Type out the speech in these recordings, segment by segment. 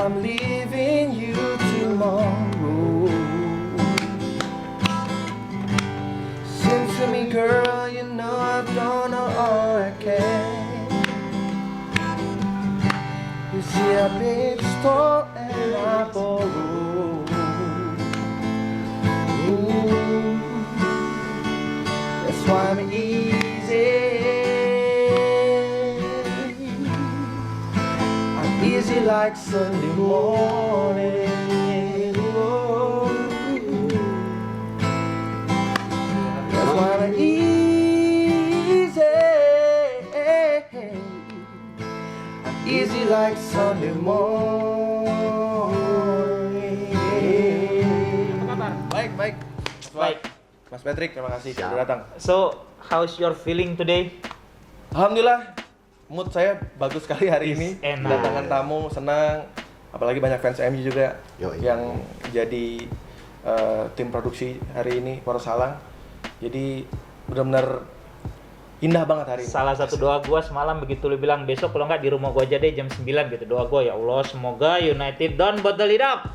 I'm leaving you tomorrow. Seems to me, girl, you know I've done all I can. You see, I've been stole and I borrow. Ooh, that's why I'm easy. I'm easy like Sunday morning. Oh, that's why I'm easy. I'm easy like Sunday morning. Baik, baik. Baik. Mas Patrick, terima kasih sudah datang. So, how's your feeling today? Alhamdulillah, mood saya bagus sekali hari ini. Enak. Kedatangan tamu, senang. Apalagi banyak fans MU juga yang jadi tim produksi hari ini, Wonosalang. Jadi benar-benar indah banget hari ini. Salah satu doa gua semalam begitu lu bilang besok kalau nggak di rumah gua aja deh jam 9 gitu. Doa gua, ya Allah semoga United don't bottle it up.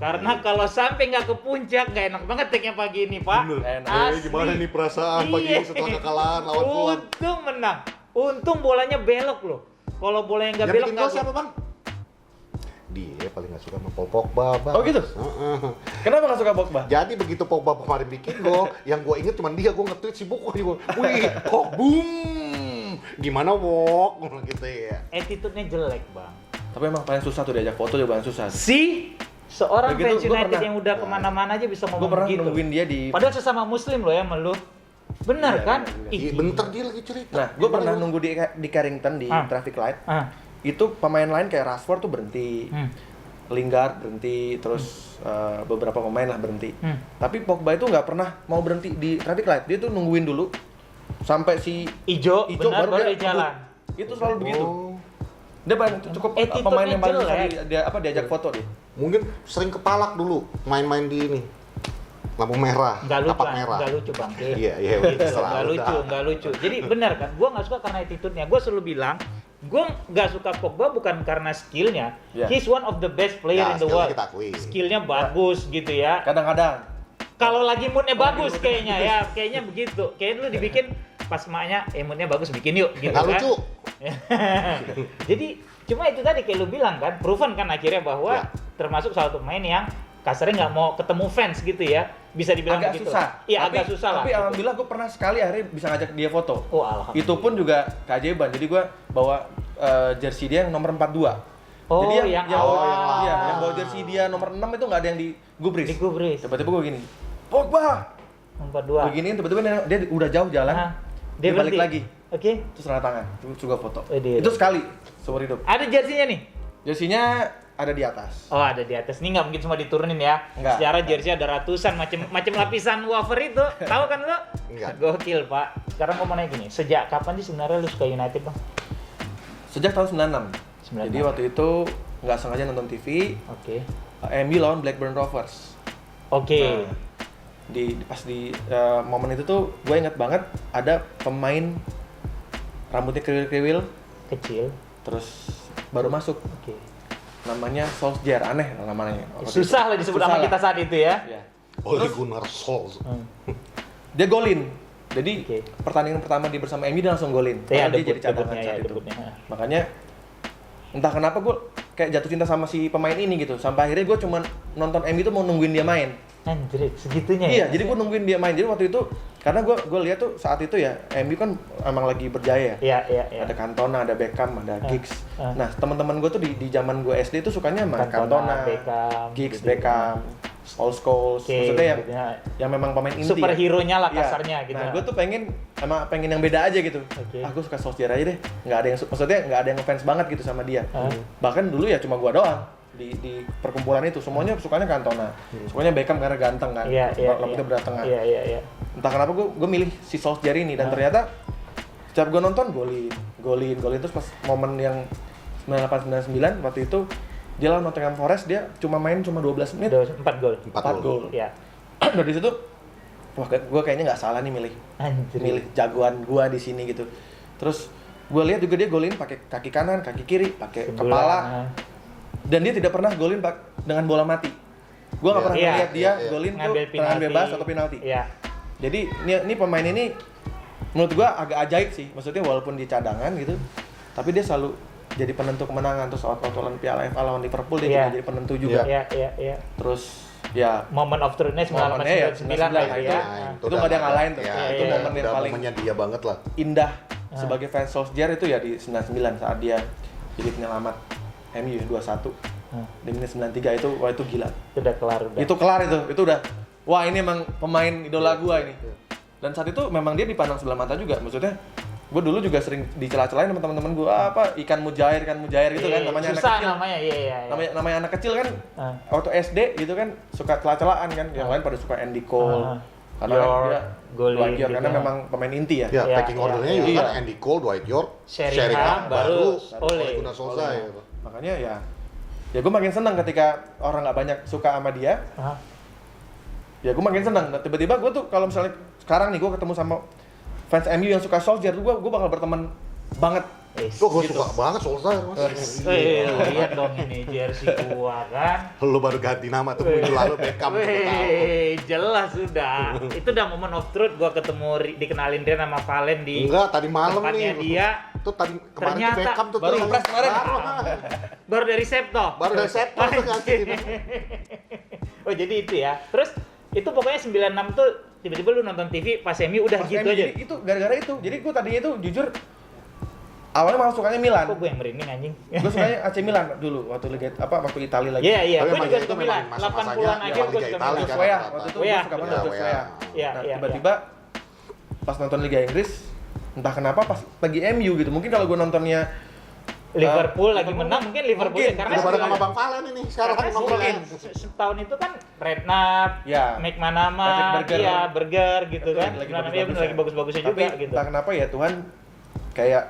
Karena kalau sampai nggak ke puncak nggak enak banget take-nya pagi ini, Pak. Bener. Asli. Gimana nih perasaan pagi ini setelah kekalahan lawan Fulham? Untung menang. Untung bolanya belok loh. Kalau bolanya nggak Yang belok bikin nggak gol siapa, Bang? Dia paling nggak suka sama Paul Pogba, Bang. Oh gitu? Kenapa nggak suka Pogba? Jadi begitu Pogba kemarin bikin gol, yang gue inget cuma dia, gue nge-tweet si Buku juga. Wih, kok boom. Gimana Wok? Gitu ya. Attitude-nya jelek, Bang. Tapi emang paling susah tuh diajak foto juga paling susah. Seorang Begitu, fans gua United pernah- yang udah kemana-mana aja bisa Gue ngomong pernah gitu. nungguin dia di. Padahal sesama muslim loh ya melu. Benar Iya, kan? iya, Iya, Ih, bentar dia lagi cerita. Nah, gue pernah nunggu di Carrington di Ah. traffic light. Ah, Itu pemain lain kayak Rashford tuh berhenti, Lingard berhenti, terus beberapa pemain lah berhenti. Tapi Pogba itu nggak pernah mau berhenti di traffic light. Dia tuh nungguin dulu sampai si Ijo, Ijo benar baru dia ngebut. jalan. Itu selalu begitu. Oh, Dia paling cukup Attitude-nya pemain yang paling bisa jelek. diajak foto dia. mungkin sering kepalak dulu main-main di ini. Lampu merah, Nggak lucu, tapak merah. nggak lucu bang. Iya, iya, Gitu, terserah, nggak udah. lucu, nggak lucu. Jadi benar kan, gue nggak suka karena attitude-nya. Gue selalu bilang, gue nggak suka Pogba bukan karena skillnya. Yeah. He's one of the best player Ya, in the skillnya world. kita akui. Skillnya bagus gitu ya. Kadang-kadang. Kalau lagi moodnya bagus kayaknya ya, kayaknya begitu. Kayaknya lu dibikin pas maknya moodnya bagus bikin yuk gitu Nggak kan. lucu. Jadi cuma itu tadi kayak lu bilang kan, proven kan akhirnya bahwa Ya. termasuk salah satu pemain yang kasarnya nggak mau ketemu fans gitu ya. Bisa dibilang Agak begitu. susah. Iya, agak susah lah. Tapi alhamdulillah gue pernah sekali akhirnya bisa ngajak dia foto. Oh, alhamdulillah. Itu pun juga keajaiban. Jadi gue bawa jersey dia yang nomor 42. Oh, Jadi yang bawa, awal. iya, yang bawa jersey dia nomor 6 itu nggak ada yang digubris. Digubris. Tiba-tiba gue gini, Pogba! 42. Beginiin tiba-tiba dia udah jauh jalan, Ah, dia balik berhenti. lagi. Oke. Terus tanda tangan, terus juga foto. Widih. Itu sekali seumur hidup. Ada jersinya nih. Jersey-nya ada di atas. Oh, ada di atas. Ini nggak mungkin semua diturunin ya. Nggak. Secara jersey ada ratusan macam lapisan wafer itu. Tahu kan lo? Nggak. Gokil, Pak. Sekarang mau nanya gini, sejak kapan sih sebenarnya lu suka United, Bang? Sejak tahun 96. 96. Jadi waktu itu nggak sengaja nonton TV, Oke. MU lawan Blackburn Rovers. Oke. Nah, pas di momen itu tuh gue inget banget ada pemain rambutnya kriwil-kriwil Kecil. terus baru masuk, Oke. namanya Solskjaer, aneh namanya. Susah lah disebut sama Susah kita lah. saat itu ya. Iya. Ole Gunnar Solskjaer. Hmm. Dia golin. Jadi Oke. pertandingan pertama dia bersama MU dia langsung golin. Ya, Karena dia jadi cadangan debutnya saat ya, itu. debutnya. Makanya entah kenapa gue kayak jatuh cinta sama si pemain ini gitu. Sampai akhirnya gue cuman nonton MU itu mau nungguin dia main. Anjir, segitunya Iya, ya. jadi gue nungguin dia main. Jadi waktu itu karena gue lihat tuh saat itu ya MU kan emang lagi berjaya. Iya, iya, iya. Ada Cantona, ada Beckham, ada Giggs. ah. Nah, teman-teman gue tuh di zaman gue SD tuh sukanya sama Cantona, Beckham, Giggs, gitu. Beckham, Scholes, Oke, maksudnya yang gitu ya. yang memang pemain inti. Superhero-nya lah Iya. kasarnya gitu. Nah, gue tuh pengen yang beda aja gitu. Oke. Aku suka Solskjaer aja deh. Nggak ada yang maksudnya nggak ada yang ngefans banget gitu sama dia. Ah. Bahkan dulu ya cuma gue doang di perkumpulan itu. Semuanya sukanya Cantona. Sukanya Beckham karena ganteng kan. Iya, iya. Rambutnya beratengah. Iya, iya, iya. Entah kenapa gue milih si Solskjaer ini dan ternyata setiap gue nonton golin terus pas momen yang 98-99 waktu itu dia lawan Nottingham Forest, dia main cuma 12 menit. Udah 4 gol. 4 gol. Iya. Dari situ wah gue kayaknya nggak salah nih Anjir. milih jagoan gue di sini gitu. Terus gue lihat juga dia golin pakai kaki kanan, kaki kiri, pakai Sebelah. kepala. Dan dia tidak pernah golin dengan bola mati. Gue nggak pernah Iya. lihat dia Iya. golin tuh Ngambil tendangan penalti. bebas atau penalti. Iya. Jadi ini pemain ini menurut gue agak ajaib sih. Maksudnya walaupun di cadangan gitu, tapi dia selalu jadi penentu kemenangan. Terus waktu lawan Piala FA lawan Liverpool dia Iya. juga jadi penentu juga. Iya. Terus ya Moment of truth-nya 1999 momennya ya, lah 99 itu lah, ya. itu. Nah. Itu nggak ada yang ngalahin tuh. Ya, Itu itu momen yang udah paling momennya dia banget lah. indah sebagai fans Solskjaer itu ya di 99 saat dia jadi penyelamat MU ya 2-1. Di menit 93 itu wah itu gila. Itu udah kelar udah. Itu kelar itu udah. Wah, ini emang pemain idola gua ini. Dan saat itu memang dia dipandang sebelah mata juga. Maksudnya gue dulu juga sering dicela-celain sama teman-teman gue apa ikan mujair gitu kan namanya anak susah kecil. namanya, iya. Namanya anak kecil kan waktu SD gitu kan suka celah-celahan kan. Yang lain pada suka Andy Cole. Karena kan dia Golin York, karena gitu. memang pemain inti ya. Ya, Iya, packing ordernya iya. juga kan Iya. Andy Cole, Dwight York, Sheringham, baru Ole. Ole Gunnar Solskjaer. Makanya ya gue makin senang ketika orang nggak banyak suka sama dia. Ya gue makin senang. Nah, tiba-tiba gue tuh kalau misalnya sekarang nih gue ketemu sama fans MU yang suka Solskjaer tuh gue bakal berteman banget. Tuh gue Gitu. suka banget Solskjaer, Mas. Lihat dong ini jersey gua kan. Lu baru ganti nama tuh minggu lalu Beckham tuh tahu. Jelas sudah. Itu udah moment of truth gua ketemu dikenalin dia sama Valen di Enggak, tadi malam tempatnya nih. dia. Tuh tadi kemarin tuh Ternyata Beckham tuh baru ngepres kemarin. Baru dari Septo. Baru dari Septo tuh ganti. Oh jadi itu ya. Terus itu pokoknya 96 tuh tiba-tiba lu nonton TV pas MU udah Pas gitu MU, aja. jadi itu gara-gara itu. Jadi gue tadinya tuh jujur awalnya malah sukanya Milan. Kok gue yang merinding anjing? Gue sukanya AC Milan dulu waktu waktu Italia lagi. Iya, Tapi gue emang juga ya suka itu Milan. memang masa-masanya 80-an akhir Liga gue suka Italia Milan. kan. Wea, rata-rata. waktu itu Wea. gue suka banget Iya, Jose Wea. Wea. Iya, Nah, iya, tiba-tiba pas nonton Liga Inggris entah kenapa pas lagi MU gitu. Mungkin kalau gue nontonnya Liverpool lagi menang mungkin Liverpool mungkin. karena Udah bareng sebelum- sama Bang Valen ini sekarang karena nongkrongnya. setahun itu kan Redknapp, Ya. McManaman, Patrick Berger. iya Berger gitu Itu kan. lagi Sebenarnya bagus-bagusnya. lagi bagus-bagusnya Tapi juga gitu. entah kenapa ya Tuhan kayak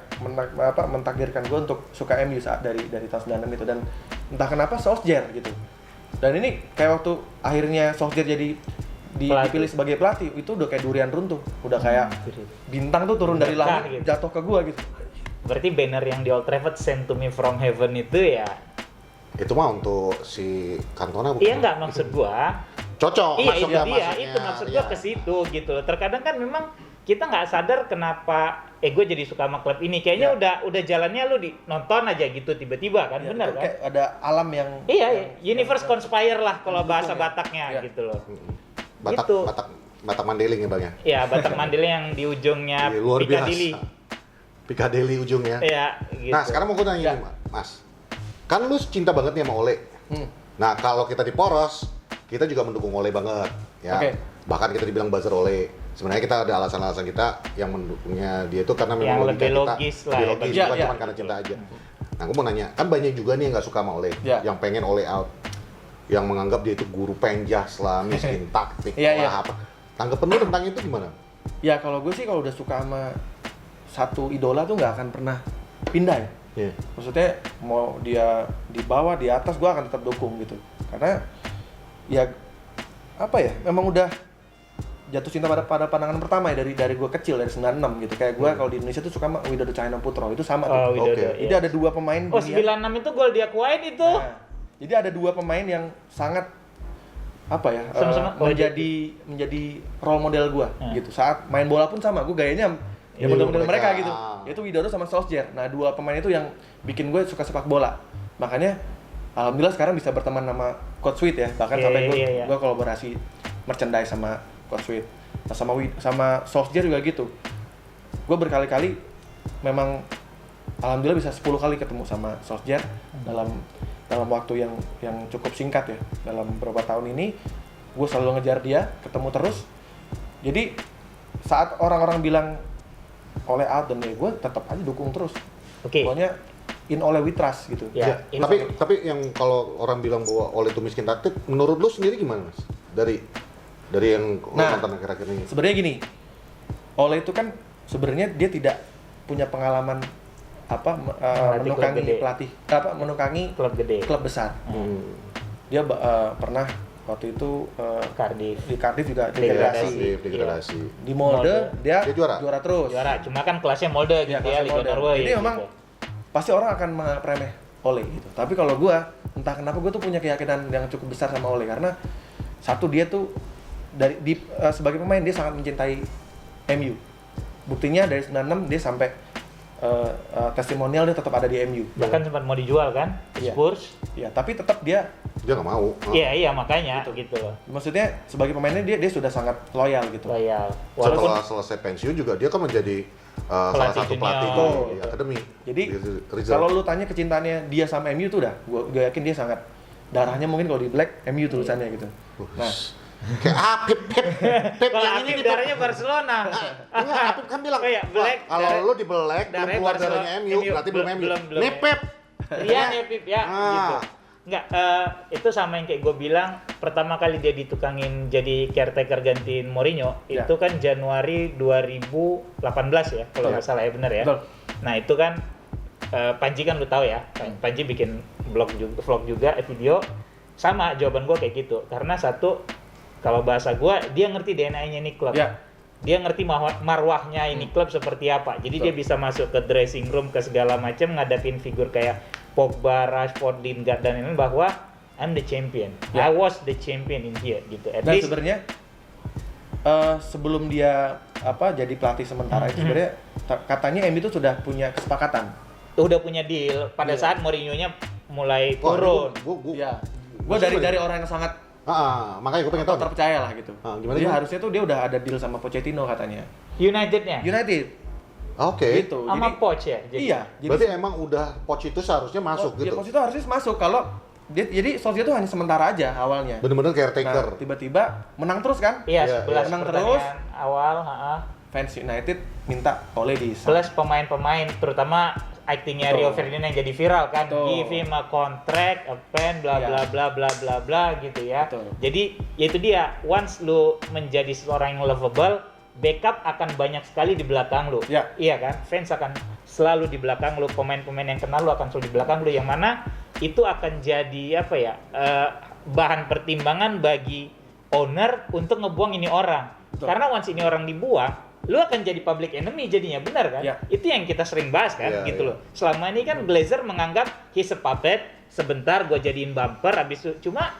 mentakdirkan gue untuk suka MU saat dari tahun 96 itu dan entah kenapa Solskjaer gitu. Dan ini kayak waktu akhirnya Solskjaer jadi Pelatih. dipilih sebagai pelatih itu udah kayak durian runtuh, udah kayak bintang tuh turun dari Berkah langit gitu. jatuh ke gue gitu. Berarti banner yang di Old Trafford sent to me from heaven itu ya. Itu mah untuk si Cantona bukan? Iya enggak maksud gua. Cocok Iya itu maksudnya, dia, itu maksud gua iya. ke situ gitu loh. Terkadang kan memang kita nggak sadar kenapa gue jadi suka sama klub ini. Kayaknya udah jalannya lu di nonton aja gitu tiba-tiba kan, Ya, benar itu kan? kayak ada alam yang Iya, yang- universe yang- conspire lah kalau mendukung bahasa ya. Bataknya Iya. gitu loh. Batak, Gitu. Batak Mandeling ya Bang ya? Ya, Batak Mandil yang di ujungnya Iya, luar Piccadilly. biasa. Piccadilly ujungnya. Iya, gitu. Nah sekarang mau gue nanya Ya. nih Mas, kan lu cinta banget nih sama Ole. Nah kalau kita di Poros, kita juga mendukung Ole banget, ya. Oke. Bahkan kita dibilang buzzer Ole. Sebenarnya kita ada alasan-alasan kita yang mendukungnya dia itu karena Yang memang lebih logika kita logis lah lebih ya, logis, bagi- bukan Ya, cuma ya. karena cinta aja. Nah gue mau nanya, kan banyak juga nih yang nggak suka sama Ole, Ya. yang pengen Ole out, yang menganggap dia itu guru penjas lah, miskin taktik Iya, iya. lah apa. Tanggapan lu tentang itu gimana? Ya kalau gue sih kalau udah suka sama satu idola tuh nggak akan pernah pindah ya. Iya. Maksudnya mau dia di bawah di atas gue akan tetap dukung gitu. Karena ya apa ya memang udah jatuh cinta pada pandangan pertama ya dari gue kecil dari 96 gitu. Kayak gue kalau di Indonesia tuh suka sama Widodo Cahyono Putro itu sama tuh. Oh, Widodo. Oke. iya. Jadi ada dua pemain Oh, dunia. 96 itu gol diakuain itu. Nah, jadi ada dua pemain yang sangat apa ya Sama-sama. menjadi role model gue Nah. gitu. Saat main bola pun sama gue gayanya ya Iya, model-model mereka mereka. gitu. Yaitu Widodo sama Solskjaer. Nah dua pemain itu yang bikin gue suka sepak bola. Makanya alhamdulillah sekarang bisa berteman sama Coach Sweet ya. Bahkan Iya, sampai iya. gue kolaborasi merchandise sama Coach Sweet. Nah, sama Solskjaer juga gitu. Gue berkali-kali memang alhamdulillah bisa 10 kali ketemu sama Solskjaer dalam waktu yang cukup singkat ya. Dalam beberapa tahun ini gue selalu ngejar dia, ketemu terus. Jadi saat orang-orang bilang oleh out dan gue tetap aja dukung terus. Oke. Pokoknya in Ole we trust gitu. Ya, ini- Tapi yang kalau orang bilang bahwa Ole itu miskin taktik, menurut lu sendiri gimana Mas? Dari yang lu Nah, nonton akhir-akhir ini. Sebenarnya gini, Ole itu kan sebenarnya dia tidak punya pengalaman Melatih klub gede. menukangi klub gede. klub besar. Dia pernah waktu itu Cardiff. di Cardiff juga Degradasi. Degradasi. di Molde dia Dia juara? terus. Juara, cuma kan kelasnya Molde Ya, gitu ya, kelasnya Liga Molde. Norway. Jadi memang gitu. pasti orang akan menganggap remeh Ole gitu. Tapi kalau gue, entah kenapa gue tuh punya keyakinan yang cukup besar sama Ole karena satu dia tuh sebagai pemain dia sangat mencintai MU. Buktinya dari 96 dia sampai testimonial dia tetap ada di MU. Bahkan sempat mau dijual kan, Iya. Spurs. Ya, tapi tetap dia nggak mau. Iya makanya gitu loh. maksudnya sebagai pemainnya dia sudah sangat loyal gitu. Loyal. Walaupun Setelah selesai pensiun juga dia kan menjadi salah Pelatih satu junior. pelatih di akademi. Jadi Rizal. kalau lu tanya kecintaannya dia sama MU tuh udah, gue yakin dia sangat darahnya mungkin kalau di Black MU tulisannya gitu. Nah, kayak Apip, Pep kalau yang Apip ini darahnya Barcelona. Enggak, Apip kan bilang, Oh iya, Black, kalau darah- lu di Black belum darahnya keluar Barcelona, darahnya MU, berarti belum MU. belum. Nih Pep. Rian ya Pip ya Ah. gitu. Enggak, itu sama yang kayak gue bilang, pertama kali dia ditukangin jadi caretaker gantiin Mourinho, Ya. itu kan Januari 2018 ya, kalau nggak salah ya, bener ya. Betul. Nah itu kan, Panji kan lu tahu ya, Panji bikin vlog juga, video, sama jawaban gue kayak gitu. Karena satu, kalau bahasa gue, dia ngerti DNA-nya ini klub. ya. Dia ngerti marwahnya ini klub seperti apa. Jadi dia bisa masuk ke dressing room, ke segala macam, ngadapin figur kayak Pogba, Rashford, Lingard dan lain-lain bahwa I'm the champion. Ya. I was the champion in here gitu. At Dan least sebenarnya sebelum dia jadi pelatih sementara itu sebenarnya katanya MU itu sudah punya kesepakatan. udah punya deal pada Iya. saat Mourinho-nya mulai Wah, turun. Gua Iya. Gue dari orang yang sangat makanya gue pengen tahu. nih. terpercaya lah gitu. Gimana, Dia gimana? harusnya tuh dia udah ada deal sama Pochettino katanya. United-nya United. Oke. Gitu. sama Poch ya. Jadi Iya. Berarti emang udah Poch itu seharusnya masuk Ya, gitu. Poch itu harusnya masuk kalau jadi Solskjaer itu hanya sementara aja awalnya. Bener-bener Nah, caretaker. tiba-tiba menang terus kan? iya, Iya, 11 menang pertandingan terus. awal, Fans United minta Ole di plus pemain-pemain terutama actingnya Betul. Rio Ferdinand yang jadi viral kan, Betul. give him a contract, a pen, bla Iya. bla bla bla bla bla gitu ya. Betul. Jadi ya itu dia, once lu menjadi seorang yang lovable, backup akan banyak sekali di belakang lu. Iya. Iya kan, fans akan selalu di belakang lu, pemain-pemain yang kenal lu akan selalu di belakang lu, yang mana itu akan jadi apa ya, bahan pertimbangan bagi owner untuk ngebuang ini orang. Betul. Karena once ini orang dibuang, lu akan jadi public enemy jadinya, benar kan? Ya. Itu yang kita sering bahas kan, Ya, gitu ya. loh. Selama ini kan Glazer menganggap he's a puppet, sebentar gue jadiin bumper, habis itu cuma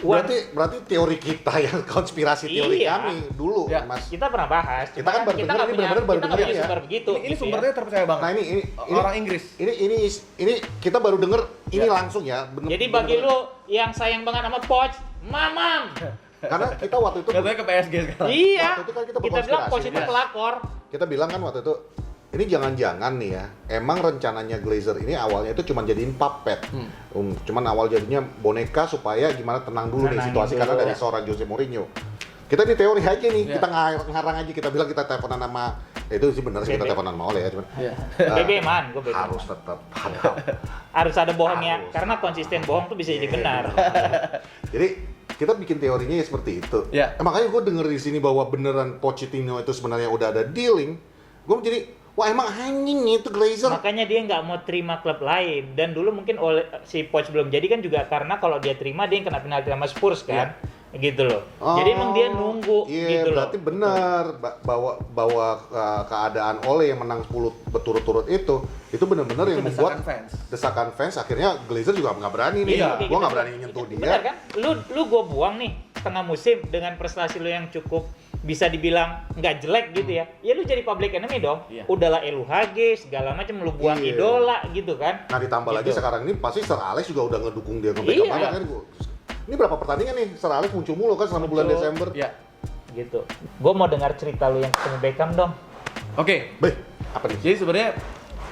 Berarti teori kita yang konspirasi teori Iya. kami dulu, Ya. Mas. kita pernah bahas. Kita cuma kan baru kita denger nggak ini, punya, benar-benar baru kita nggak denger punya ya. sumber begitu. Ini gitu sumbernya terpercaya banget. Nah, ini orang Inggris. Ini kita baru denger ini Ya. langsung ya. Jadi bagi lu yang sayang banget sama Poch, mamam. Karena kita waktu itu Katanya ke PSG sekarang. Iya. Waktu itu kan kita Kita bilang berkonspirasi, Poch itu ya. pelakor. kita bilang kan waktu itu ini jangan-jangan nih ya, emang rencananya Glazer ini awalnya itu cuma jadiin puppet, cuman awal jadinya boneka supaya gimana tenang dulu nih Tenangin situasi dulu. karena dari seorang Jose Mourinho. Kita di teori aja nih, Ya. kita ngarang aja, kita bilang kita teleponan sama itu sih benar sih kita Bebe. teleponan sama Ole ya, cuman Iya. BB-man, gue BB. harus tetap ada. Harus ada bohongnya, Harus. karena konsisten bohong tuh bisa jadi Iya. benar. Jadi kita bikin teorinya ya seperti itu. Ya. Makanya gue denger di sini bahwa beneran Pochettino itu sebenarnya udah ada dealing. Gue jadi wah emang anjing nih itu Glazer. Makanya dia nggak mau terima klub lain. Dan dulu mungkin si Poch belum jadi kan juga karena kalau dia terima dia yang kena penalti sama Spurs kan, gitu loh. Jadi emang dia nunggu Iya, gitu loh. berarti benar bahwa keadaan Ole yang menang 10 berturut-turut itu benar-benar yang Itu membuat desakan fans. desakan fans. Akhirnya Glazer juga nggak berani nih. Iya. Gua nggak berani nyentuh dia. Benar kan? Lu gua buang nih tengah musim dengan prestasi lu yang cukup bisa dibilang nggak jelek gitu ya. Ya lu jadi public enemy dong. Iya. Udahlah LUHG segala macam lu buang Iya. idola gitu kan. Nah ditambah lagi Gitu. sekarang ini pasti Sir Alex juga udah ngedukung dia ke Iya. Beckham kan. Ini berapa pertandingan nih Sir Alex muncul mulu kan selama bulan Muncul. Desember. Ya. Gitu. Gua mau dengar cerita lu yang ketemu Beckham dong. Oke. Beh, apa nih? Jadi sebenarnya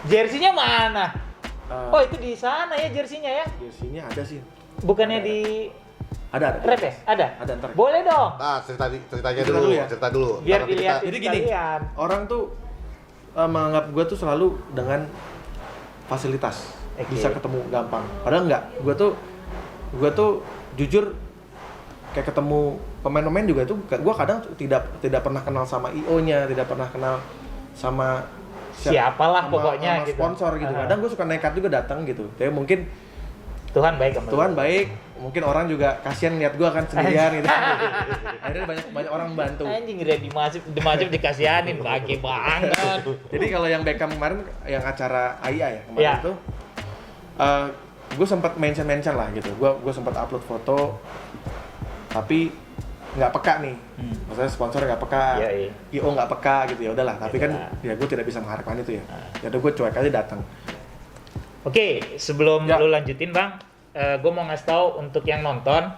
Jersinya mana? eh, Oh, itu di sana ya jersinya ya. jersinya ada sih. Bukannya di Ada. rep ya? Ada? Ada, ntar. Boleh dong. Nah, ceritanya Cerita dulu, dulu ya? cerita dulu. Biar Ntar nanti dilihat Jadi gini, sekalian. orang tuh menganggap gue tuh selalu dengan fasilitas. Oke. Bisa ketemu gampang. Padahal enggak. Gue tuh jujur kayak ketemu pemain-pemain juga tuh gue kadang tidak pernah kenal sama IO-nya, tidak pernah kenal sama Siapalah pokoknya sama gitu. sponsor gitu. Ah. Kadang gue suka nekat juga datang gitu. Tapi mungkin Tuhan baik sama Tuhan lu. baik, mungkin orang juga kasihan lihat gue kan sendirian gitu. Akhirnya banyak orang membantu. Anjing udah dimajib dikasihanin bagi banget. Jadi kalau yang Beckham kemarin yang acara AIA ya kemarin Iya. itu gue sempat mention lah gitu. Gue sempat upload foto, tapi nggak peka nih. Maksudnya sponsor nggak peka, IO nggak peka gitu, ya udahlah. Tapi kan ya gue tidak bisa mengharapkan itu ya. Ya udah gue cuek aja datang. Oke, sebelum lu lanjutin Bang, gue mau ngasih tahu untuk yang nonton,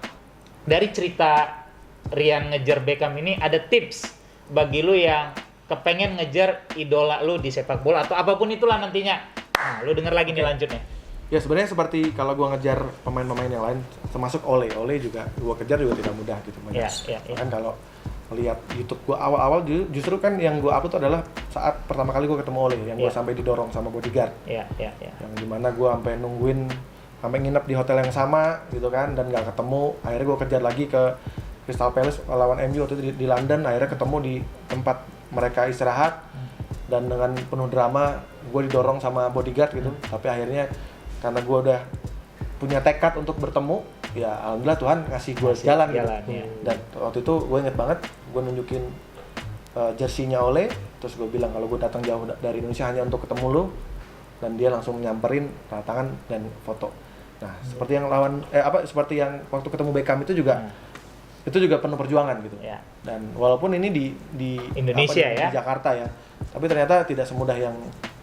dari cerita Rian ngejar Beckham ini ada tips bagi lu yang kepengen ngejar idola lu di sepak bola atau apapun itulah nantinya. Nah, lu denger lagi nih lanjutnya. Ya sebenarnya seperti kalau gue ngejar pemain-pemain yang lain, termasuk Ole juga gue kejar juga tidak mudah gitu. Kan kalau lihat YouTube gue awal-awal justru kan yang gue upload adalah saat pertama kali gue ketemu Ole, yang gue sampai didorong sama bodyguard. Yang dimana gue sampai nginep di hotel yang sama gitu kan, dan nggak ketemu. Akhirnya gue kejar lagi ke Crystal Palace lawan MU waktu itu di London. Akhirnya ketemu di tempat mereka istirahat, dan dengan penuh drama gue didorong sama bodyguard gitu. Tapi akhirnya karena gue udah punya tekad untuk bertemu, ya alhamdulillah Tuhan ngasih gue jalan gitu. Dan waktu itu gue inget banget, gue nunjukin jersey-nya Ole, terus gue bilang kalau gue datang jauh dari Indonesia hanya untuk ketemu lo, dan dia langsung nyamperin, tanda tangan dan foto. Nah seperti yang seperti yang waktu ketemu Beckham itu juga penuh perjuangan gitu. Dan walaupun ini di Indonesia di Jakarta ya, tapi ternyata tidak semudah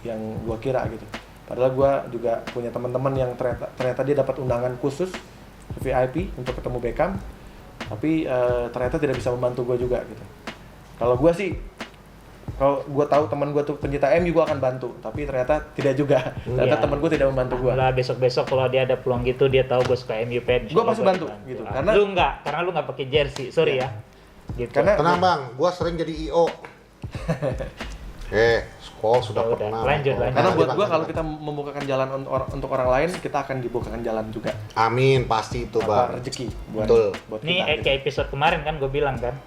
yang gue kira gitu. Padahal gue juga punya teman-teman yang ternyata dia dapat undangan khusus VIP untuk ketemu Beckham, tapi ternyata tidak bisa membantu gue juga gitu. Kalau gue sih, kalau gue tahu teman gue tuh pencinta MU, gue akan bantu, tapi ternyata tidak juga. Ternyata teman gue tidak membantu gue. Lah besok kalau dia ada peluang gitu, dia tahu gue suka MU fan, gue pasti bantu gitu. Karena lu nggak pakai jersey, sorry ya. Gitu. Karena tenang Bang, gue sering jadi IO. Skol sudah pernah. Lanjut. Karena buat gue kalau kita membukakan jalan untuk orang lain, kita akan dibukakan jalan juga. Amin, pasti itu Bang. Rezeki buat ini kita. Kayak episode kemarin kan gue bilang kan,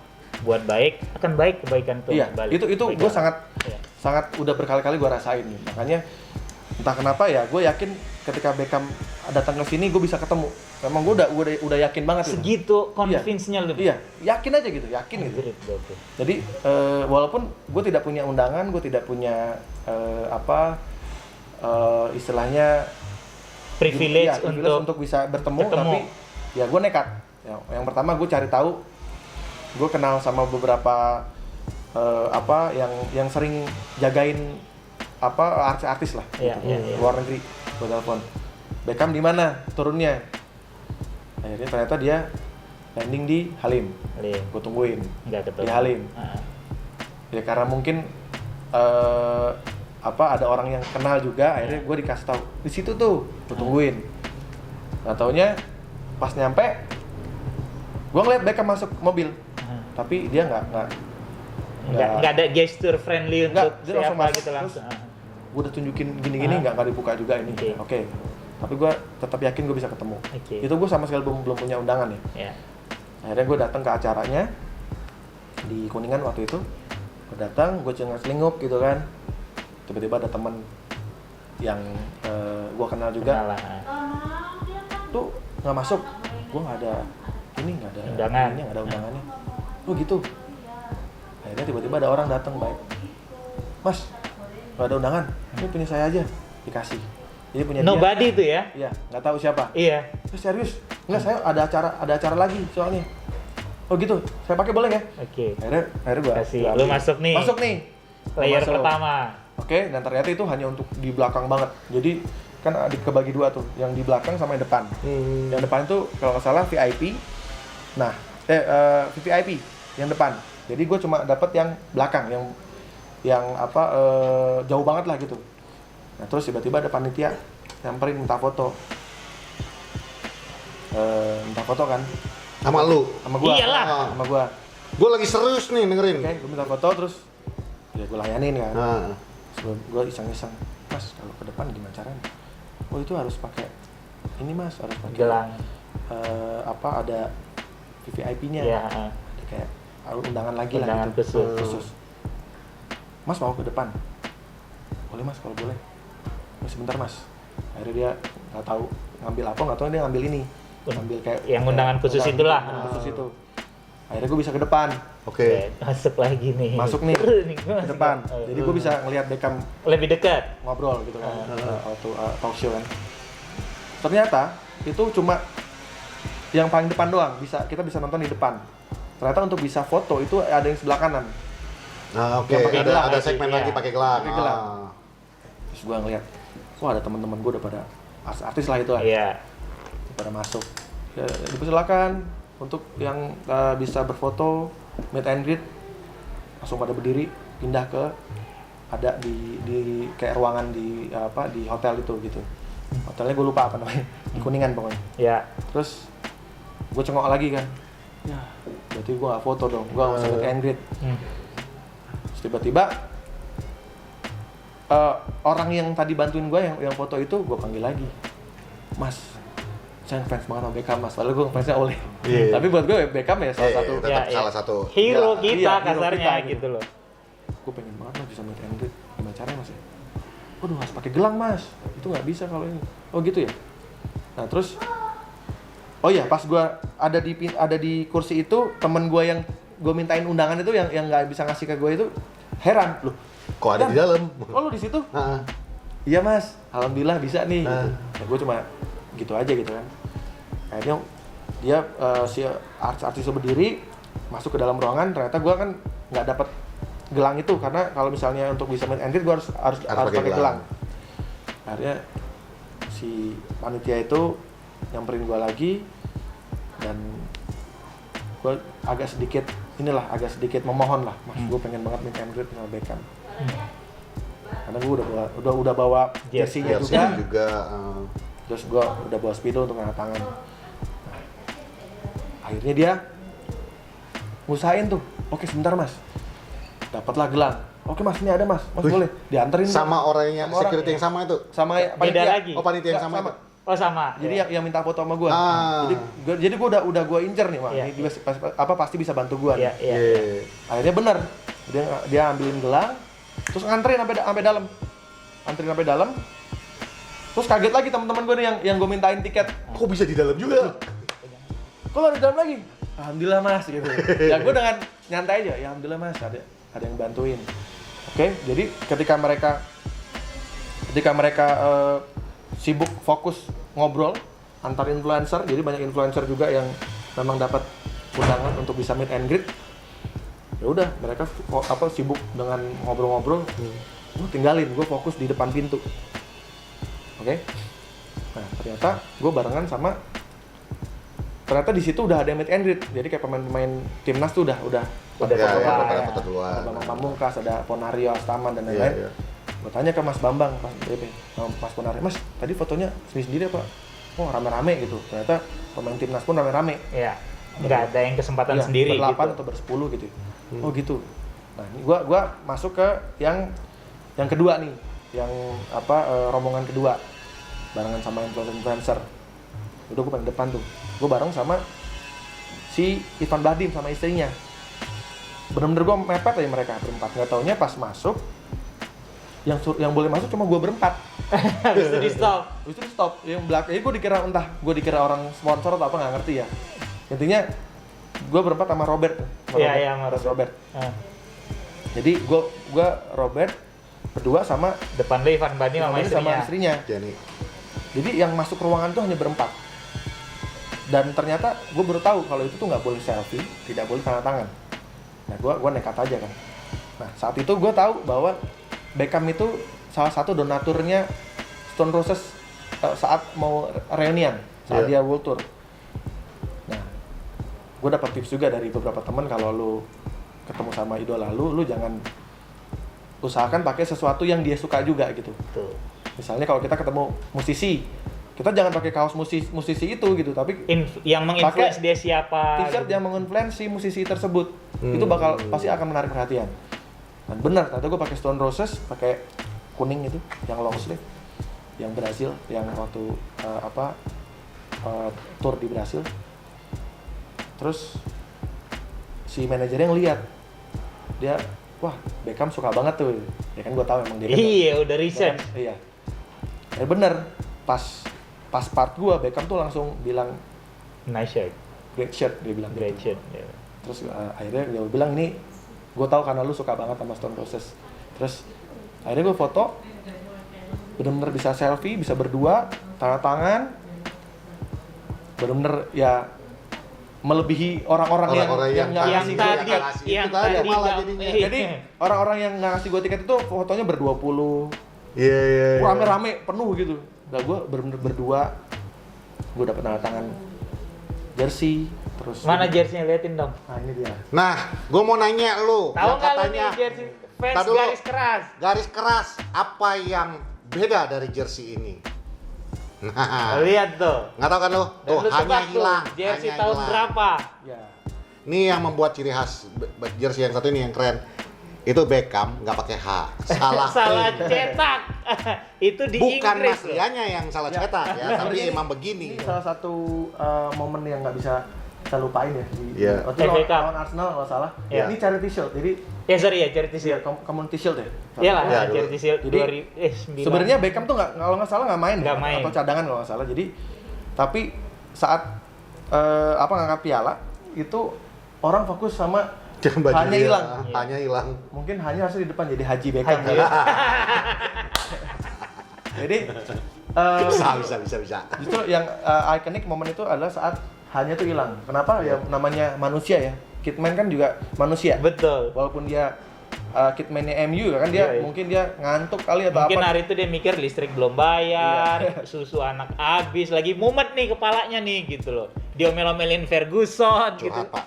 buat baik akan baik, kebaikan tuh. Iya, itu gue sangat udah berkali-kali gue rasain nih. Makanya entah kenapa ya, gue yakin ketika Beckham datang ke sini gue bisa ketemu. Memang gue udah yakin banget. Segitu convince-nya lu. Iya, yakin aja gitu, gitu. Jadi walaupun gue tidak punya undangan, gue tidak punya istilahnya privilege untuk bisa bertemu, tapi ya gue nekat. Yang pertama gue cari tahu, gue kenal sama beberapa yang sering jagain artis-artis lah, luar negeri. Gue telepon, Beckham di mana turunnya? Akhirnya ternyata dia landing di Halim. Gue tungguin di Halim. Ya karena mungkin ada orang yang kenal juga, akhirnya gue dikasih tahu di situ tuh, gue tungguin. Nah taunya pas nyampe, gue ngeliat Beckham masuk mobil, tapi dia nggak ada gesture friendly untuk dia langsung masuk, gitu langsung. Gue udah tunjukin gini-gini, nggak dibuka juga ini. Oke. Tapi gue tetap yakin gue bisa ketemu. Itu gue sama sekali belum punya undangan ya. Akhirnya gue datang ke acaranya di Kuningan waktu itu. Gue datang, gue cengar-celinguk gitu kan. Tiba-tiba ada teman yang gue kenal juga. Tuh nggak masuk. Gue nggak ada undangannya. Oh gitu. Akhirnya tiba-tiba ada orang datang, baik. Mas, nggak ada undangan. Ini punya saya aja, dikasih. Jadi punya nobody itu ya? Iya, nggak tahu siapa. Iya. Serius? Enggak, saya ada acara lagi soalnya. Oh gitu, saya pakai boleh ya? Oke. Akhirnya gua kasih. Lu masuk nih. Player pertama. Oke, dan ternyata itu hanya untuk di belakang banget. Jadi kan kebagi dua tuh, yang di belakang sama yang depan. Yang depan itu kalau nggak salah VIP. Nah, VIP yang depan. Jadi gue cuma dapat yang belakang, yang jauh banget lah gitu. Nah terus tiba-tiba ada panitia nyamperin minta foto kan sama lu? Sama gua. Iyalah. Sama gua. Gua lagi serius nih dengerin. Oke, gua minta foto terus ya gua layanin kan. Terus gua iseng-iseng, Mas kalau ke depan gimana caranya? Oh itu harus pakai ini Mas, harus pakai gelang. Ada VVIP-nya. Iya. Ada kayak undangan lagi undangan lah gitu. Khusus. Mas mau ke depan? Boleh Mas kalau boleh. Sebentar Mas. Akhirnya dia nggak tahu ngambil apa, nggak tahu dia ngambil ini, ngambil kayak yang undangan khusus itulah. Khusus itu. Akhirnya gue bisa ke depan. Oke. Masuk lagi nih. Masuk nih ke depan. Jadi gue bisa ngelihat Beckham lebih dekat. ngobrol gitu kan. Waktu talk show kan. ternyata itu cuma yang paling depan doang, kita bisa nonton di depan. Ternyata untuk bisa foto itu ada yang sebelah kanan. Nah, oke, Yang pakai gelang ada sih, segmen iya. lagi pakai gelang. Pakai gelang. Ah. Terus gue ngeliat, wah ada teman-teman gue udah pada artis lah itu lah, Iya. pada masuk. Ya, dipersilakan untuk yang bisa berfoto, meet and greet, langsung pada berdiri, pindah ke ada di kayak ruangan di hotel itu gitu. Hotelnya gue lupa apa namanya, di Kuningan pokoknya. Iya. Terus gue cengok lagi kan, ya berarti gue gak foto dong, gue gak bisa meet and greet. Terus tiba-tiba orang yang tadi bantuin gue yang foto itu gue panggil lagi, Mas, saya fans banget sama Beckham Mas, padahal gue fansnya Oleh. Iya. Tapi buat gue Beckham ya salah satu. tetap Iya, salah iya. satu. Hero Iya, kita hero kasarnya kita, gitu loh. Gue pengen banget Mas bisa meet and greet, gimana caranya Mas ya? Waduh harus pakai gelang Mas, itu nggak bisa kalau ini. Oh gitu ya. Nah terus, oh iya pas gue ada di kursi itu, temen gue yang gue mintain undangan itu yang nggak bisa ngasih ke gue itu heran, loh Kok ada Dan, di dalam? oh lu di situ? Heeh. Iya Mas, alhamdulillah bisa nih. Nah. Nah, gue cuma gitu aja gitu kan. Akhirnya dia si artis itu berdiri masuk ke dalam ruangan, ternyata gue kan nggak dapat gelang itu karena kalau misalnya untuk bisa meet and greet gue harus pakai gelang. Akhirnya si panitia itu nyamperin gue lagi dan gue agak sedikit memohon lah, Mas, gue pengen banget meet and greet sama Beckham. Karena gue udah bawa jersey-nya juga. Terus gue udah bawa spidol untuk tanda tangan. Nah, akhirnya dia ngusahain tuh, oke sebentar Mas, dapatlah gelang. Oke Mas, ini ada Mas, boleh dianterin Sama Mas. orangnya, Sama security orang. yang sama itu? Sama Beda panitia. lagi. Oh, panitia yang Nggak, sama itu? Oh sama. Jadi Iya. yang minta foto sama gue. Ah. Jadi gue udah gue incer nih, Wah, Iya, ini dia pasti bisa bantu gue. Iya, iya. Iya. Akhirnya bener, dia ambilin gelang, terus nganterin sampai dalam, terus kaget lagi teman-teman gue nih yang gue mintain tiket, Kok bisa di dalam juga? kok ada di dalam lagi? Alhamdulillah Mas gitu. Ya gue dengan nyantai aja, ya alhamdulillah Mas ada yang bantuin. Oke, jadi ketika mereka sibuk fokus ngobrol antar influencer, jadi banyak influencer juga yang memang dapat undangan untuk bisa meet and greet. Ya udah, mereka sibuk dengan ngobrol-ngobrol. Gue tinggalin, gue fokus di depan pintu. Oke. Nah, ternyata gue barengan sama di situ udah ada meet and greet. Jadi kayak pemain-pemain timnas tuh udah Ya, foto foto duluan. ada Bambang Pamungkas, ada Ponario Astaman dan Iya, lain-lain. iya. Gue tanya ke Mas Bambang, Mas Ponario, Mas tadi fotonya sendiri apa? Oh rame-rame gitu. Ternyata pemain timnas pun rame-rame. Iya. Nggak ada yang kesempatan Iya, sendiri ber-8 gitu. atau ber-10 gitu. Oh gitu. Nah, ini gua masuk ke yang kedua nih, yang rombongan kedua. Barengan sama influencer. Udah gue paling depan tuh. Gue bareng sama si Ivan Bladim sama istrinya. Bener-bener gue mepet aja mereka berempat. Nggak taunya pas masuk, yang boleh masuk cuma gue berempat. Habis itu di stop. Habis itu di stop. Yang belakang, gue dikira orang sponsor atau apa nggak ngerti ya. Intinya gue berempat sama Robert. Iya, sama Robert. Ah. Jadi gue Robert berdua sama Depan lu Ivan Bani sama istrinya. Jenny. Jadi yang masuk ruangan tuh hanya berempat. Dan ternyata gue baru tahu kalau itu tuh nggak boleh selfie, tidak boleh tanda tangan. Nah gue nekat aja kan. Nah saat itu gue tahu bahwa Beckham itu salah satu donaturnya Stone Roses saat mau reunian, saat dia World Tour. Nah gue dapat tips juga dari beberapa teman, kalau lu ketemu sama idola lu jangan usahakan pakai sesuatu yang dia suka juga gitu. Tuh. Misalnya kalau kita ketemu musisi, kita jangan pakai kaos musisi itu gitu, tapi Yang menginfluence dia siapa? t-shirt gitu. yang menginfluence musisi tersebut. Itu bakal pasti akan menarik perhatian. Dan benar, ternyata gue pakai Stone Roses, pakai kuning itu, yang long sleeve, yang Brasil, yang waktu tour di Brasil. Terus si manajernya ngeliat, dia, wah Beckham suka banget tuh, ya kan gue tahu emang dia. Iya, udah riset. Iya. Ya bener, pas part gue Beckham tuh langsung bilang Nice shirt. great shirt, dia bilang Great gitu. shirt. Ya. Terus akhirnya dia bilang, ini gue tahu karena lu suka banget sama Stone Roses. Terus akhirnya gue foto, bener-bener bisa selfie, bisa berdua, tanda tangan, benar-benar ya melebihi orang-orang yang nggak ngasih gue tiket. Yang itu tadi tadi malah nggak- jadinya. Jadi orang-orang yang nggak ngasih gue tiket itu fotonya ber-20, Iya. rame-rame penuh gitu. Nah gue bener-bener berdua, gue dapet tanda tangan jersey, terus Mana jersey-nya, liatin dong. Nah ini dia. Nah, gue mau nanya lu, Tahu yang nggak lu katanya nih jersey fans Tar dulu. garis keras? garis keras, apa yang beda dari jersey ini? Nah, Lihat tuh. nggak tahu kan lu? Dan Tuh, lu hanya tebak tuh, hilang. jersey hanya tahun hilang. berapa? Ya. Ini yang membuat ciri khas jersey yang satu ini yang keren. Itu Beckham nggak pakai H, salah Salah print. cetak. Itu di Bukan Inggris Mas loh. Rianya yang salah Ya. cetak ya, tapi Sebenarnya emang begini. Ini salah satu momen yang nggak bisa kita lupain ya. Iya. Waktu FA Cup. lawan Arsenal kalau salah. Iya. Ini charity shield, jadi Ya sorry ya, charity ya, shield. community shield ya. Iyalah, Ya, dulu. charity shield Jadi, 2009. Sebenarnya Beckham tuh nggak, kalau nggak salah nggak main, Nggak main. atau cadangan kalau nggak salah. Jadi tapi saat ngangkat piala itu orang fokus sama Baju hanya dia, hilang. Hanya hilang. Mungkin hanya harusnya di depan jadi Haji Beckham. Haji. Jadi Bisa. justru yang ikonik momen itu adalah saat hanya tuh hilang. Kenapa? Ya namanya manusia ya. Kidman kan juga manusia. Betul. Walaupun dia Kidman-nya MU kan dia Iya. mungkin dia ngantuk kali atau Mungkin apa. hari itu dia mikir listrik belum bayar, susu anak habis, lagi mumet nih kepalanya nih gitu loh. Dia omel-omelin Ferguson gitu. Curhat, Pak.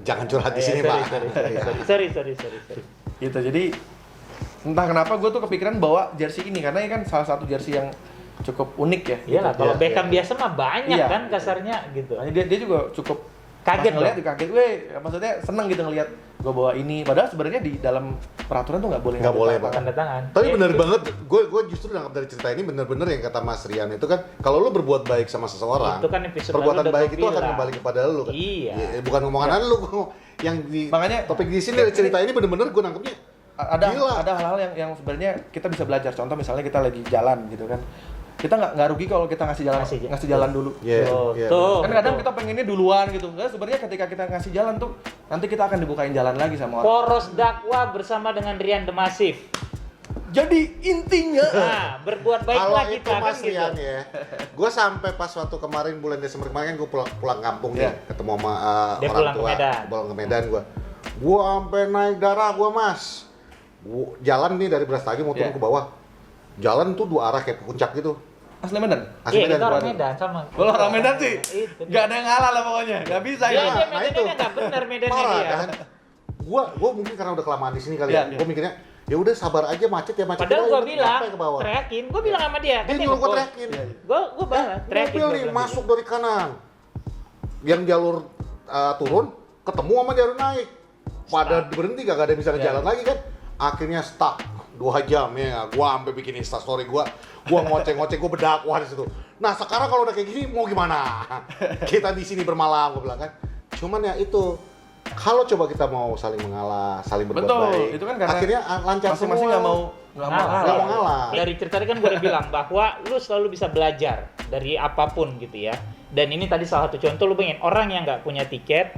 Jangan curhat di sini, sorry, Pak. sorry. Gitu. Jadi entah kenapa gue tuh kepikiran bawa jersey ini karena ini kan salah satu jersey yang cukup unik ya. Iyalah, kalau Iya, Beckham iya. biasa mah banyak Iya. kan kasarnya gitu. Makanya dia juga cukup Kaget pas ngeliat dong. juga kaget, maksudnya seneng gitu ngelihat gue bawa ini. Padahal sebenarnya di dalam peraturan tuh nggak boleh. Nggak ada boleh, tanda Pak. tangan. Tanda tangan. Tapi Ya, bener itu. banget, gue justru nangkap dari cerita ini bener-bener yang kata Mas Rian itu kan, kalau lu berbuat baik sama seseorang, Itu kan episode perbuatan lalu udah baik gua itu akan bilang. kembali kepada lu kan. Iya. Bukan ngomongan lu, yang di Makanya- topik di sini dari cerita ini bener-bener gue nangkepnya. Gila. Ada hal-hal yang sebenarnya kita bisa belajar. Contoh misalnya kita lagi jalan gitu kan, kita nggak rugi kalau kita ngasih jalan dulu. Iya, Tuh, iya. tuh. Kan kadang kita pengennya duluan gitu. Nggak, sebenarnya ketika kita ngasih jalan tuh nanti kita akan dibukain jalan lagi sama orang. Poros dakwah bersama dengan Rian The Massive. Jadi intinya Nah, berbuat Kalau baiklah itu kita kan Mas gitu. Rian ya, gue sampai pas waktu kemarin bulan Desember kemarin kan gue pulang kampung Iya. nih, ketemu sama Dia orang pulang ke tua, Medan. pulang ke Medan gue sampai naik darah gue Mas. Jalan nih dari Brastagi mau turun Iya. ke bawah, jalan tuh dua arah kayak ke puncak gitu. asli Medan. Asli Iya, kita orang waduh. Medan sama. Kalau orang Medan sih Itu. nggak ada yang ngalah lah pokoknya. Nggak bisa Dia itu. aja Nah, Medannya itu. nggak benar Medannya Parah dia. kan? Gua mungkin karena udah kelamaan di sini kali Iya, ya. iya. Gue mikirnya ya udah sabar aja macet ya macet. Padahal aja, gua yang penting bilang, nyampe ke bawah. teriakin, gua bilang sama dia. Dia nyuruh gue teriakin. Iya, iya. Gua balas, teriakin. Mobil gua nih bilang masuk dari kanan, yang jalur turun ketemu sama jalur naik. Pada berhenti gak ada yang bisa ngejalan Iya. lagi kan? Akhirnya stuck 2 jam ya. Gua sampai bikin instastory gua ngoceh-ngoceh, gua berdakwah di situ. Nah sekarang kalau udah kayak gini mau gimana? Kita di sini bermalam, gua bilang kan. Cuman ya itu, kalau coba kita mau saling mengalah, saling berbuat Betul, baik, itu kan karena akhirnya lancar masing-masing semua. nggak mau Nggak mau ngalah. Dari cerita tadi kan gue udah bilang bahwa lu selalu bisa belajar dari apapun gitu ya. Dan ini tadi salah satu contoh, lu pengen orang yang nggak punya tiket,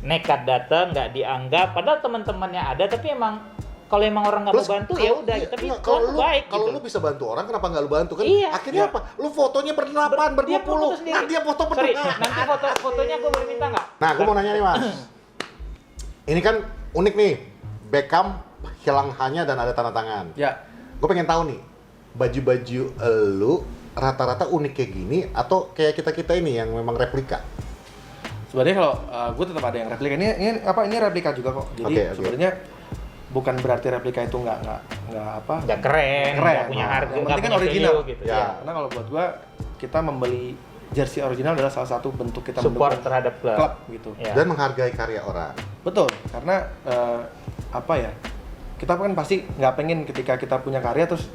nekat datang, nggak dianggap, padahal teman-temannya ada, tapi emang kalau emang orang nggak mau Plus, bantu ya kalau- udah. iya, Tapi enggak, kalau lu baik kalau gitu. lu bisa bantu orang, kenapa nggak lu bantu kan? Iya. Akhirnya Iya. apa? Lu fotonya berdelapan, Dia foto ber-20. sendiri. Nah, dia foto Sorry, berdua. nanti fotonya gue boleh minta nggak? Nah, gue mau nanya nih Mas. Ini kan unik nih. Beckham hilang hanya dan ada tanda tangan. Ya, Gue pengen tahu nih, baju-baju lu rata-rata unik kayak gini atau kayak kita-kita ini yang memang replika? sebenarnya kalau gue tetap ada yang replika. Ini replika juga kok. Jadi Oke, oke. sebenarnya bukan berarti replika itu nggak apa. Nggak keren, nggak punya Nah, harga, yang nggak penting kan punya original value gitu. Ya. Karena kalau buat gua kita membeli jersey original adalah salah satu bentuk kita Support mendukung terhadap klub. klub gitu. Ya. Dan menghargai karya orang. Betul, karena apa ya? Kita kan pasti nggak pengen ketika kita punya karya terus